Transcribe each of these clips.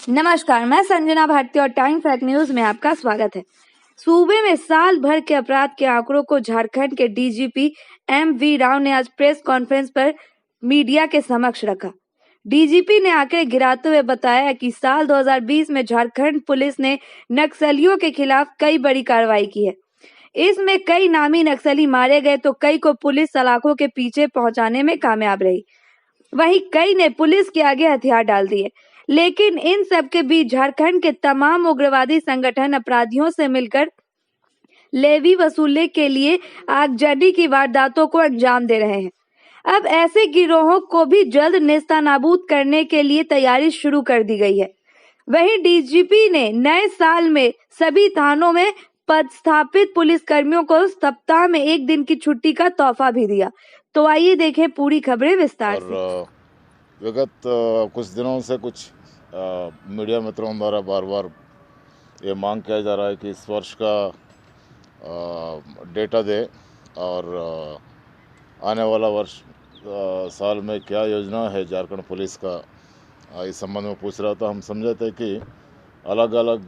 नमस्कार, मैं संजना भारती और टाइम फैक्ट न्यूज में आपका स्वागत है। सूबे में साल भर के अपराध के आंकड़ों को झारखंड के डीजीपी एम.वी. राव ने आज प्रेस कॉन्फ्रेंस पर मीडिया के समक्ष रखा। डीजीपी ने आंकड़े गिराते हुए बताया कि साल 2020 में झारखंड पुलिस ने नक्सलियों के खिलाफ कई बड़ी कार्रवाई की है। इसमें कई नामी नक्सली मारे गए तो कई को पुलिस सलाखों के पीछे पहुंचाने में कामयाब रही। वहीं कई ने पुलिस के आगे हथियार डाल दिए। लेकिन इन सब के बीच झारखंड के तमाम उग्रवादी संगठन अपराधियों से मिलकर लेवी वसूलने के लिए आगजनी की वारदातों को अंजाम दे रहे हैं। अब ऐसे गिरोहों को भी जल्द नेस्तनाबूद करने के लिए तैयारी शुरू कर दी गई है। वहीं डीजीपी ने नए साल में सभी थानों में पदस्थापित पुलिसकर्मियों को सप्ताह में 1 दिन की छुट्टी का तोहफा भी दिया। तो आइए देखें पूरी खबरें विस्तार से। विगत कुछ दिनों से कुछ मीडिया मित्रों द्वारा बार बार ये मांग किया जा रहा है कि इस वर्ष का डेटा दे और आने वाला वर्ष साल में क्या योजना है झारखंड पुलिस का, इस संबंध में पूछ रहा था। हम समझे थे कि अलग अलग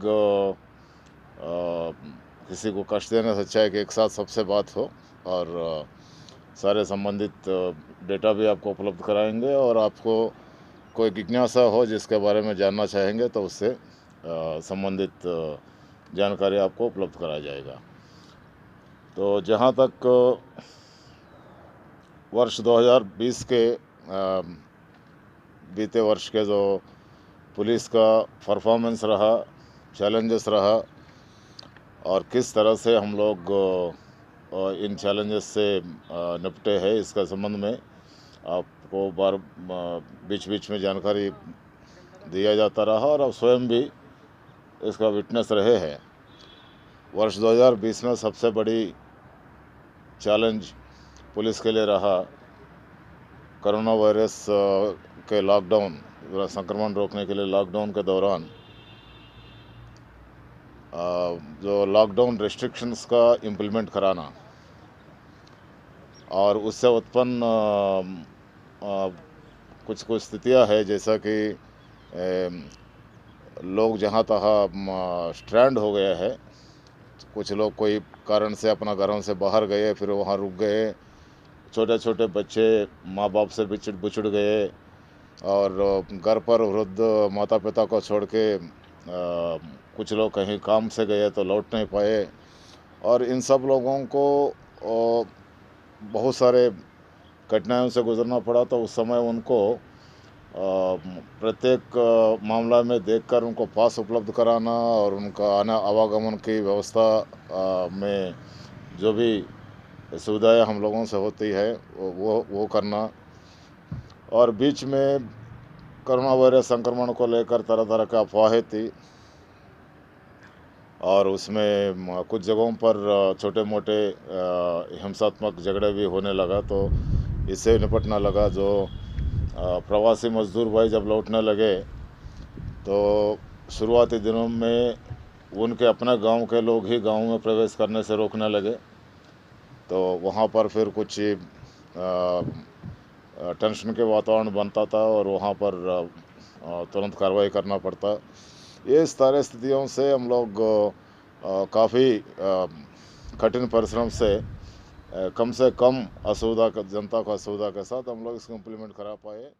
किसी को कष्ट देने से अच्छा है कि एक साथ सबसे बात हो और सारे संबंधित डेटा भी आपको उपलब्ध कराएंगे और आपको कोई जिज्ञासा हो जिसके बारे में जानना चाहेंगे तो उससे संबंधित जानकारी आपको उपलब्ध कराया जाएगा। तो जहाँ तक वर्ष 2020 के बीते वर्ष के जो पुलिस का परफॉर्मेंस रहा, चैलेंजेस रहा और किस तरह से हम लोग इन चैलेंजेस से निपटे हैं, इसका संबंध में आपको बीच बीच में जानकारी दिया जाता रहा और अब स्वयं भी इसका विटनेस रहे हैं। वर्ष 2020 में सबसे बड़ी चैलेंज पुलिस के लिए रहा कोरोना वायरस के लॉकडाउन, संक्रमण रोकने के लिए लॉकडाउन के दौरान जो लॉकडाउन रेस्ट्रिक्शंस का इम्प्लीमेंट कराना और उससे उत्पन्न कुछ कुछ स्थितियां है, जैसा कि लोग जहां तहाँ स्ट्रैंड हो गया है। कुछ लोग कोई कारण से अपना घरों से बाहर गए, फिर वहां रुक गए। छोटे छोटे बच्चे माँ बाप से बिछड़ गए और घर पर वृद्ध माता पिता को छोड़ के कुछ लोग कहीं काम से गए तो लौट नहीं पाए और इन सब लोगों को बहुत सारे कठिनाइयों से गुजरना पड़ा। तो उस समय उनको प्रत्येक मामला में देखकर उनको पास उपलब्ध कराना और उनका आवागमन की व्यवस्था में जो भी सुविधाएं हम लोगों से होती है वो करना। और बीच में कोरोना वायरस संक्रमण को लेकर तरह तरह की अफवाहें थी और उसमें कुछ जगहों पर छोटे मोटे हिंसात्मक झगड़े भी होने लगा। तो इससे निपटना लगा। जो प्रवासी मजदूर भाई जब लौटने लगे तो शुरुआती दिनों में उनके अपने गांव के लोग ही गांव में प्रवेश करने से रोकने लगे। तो वहां पर फिर कुछ टेंशन के वातावरण बनता था और वहां पर तुरंत कार्रवाई करना पड़ता। ये सारे स्थितियों से हम लोग काफ़ी कठिन परिश्रम से कम असुविधा जनता को असुविधा के साथ हम लोग इसको इम्प्लीमेंट करा पाए।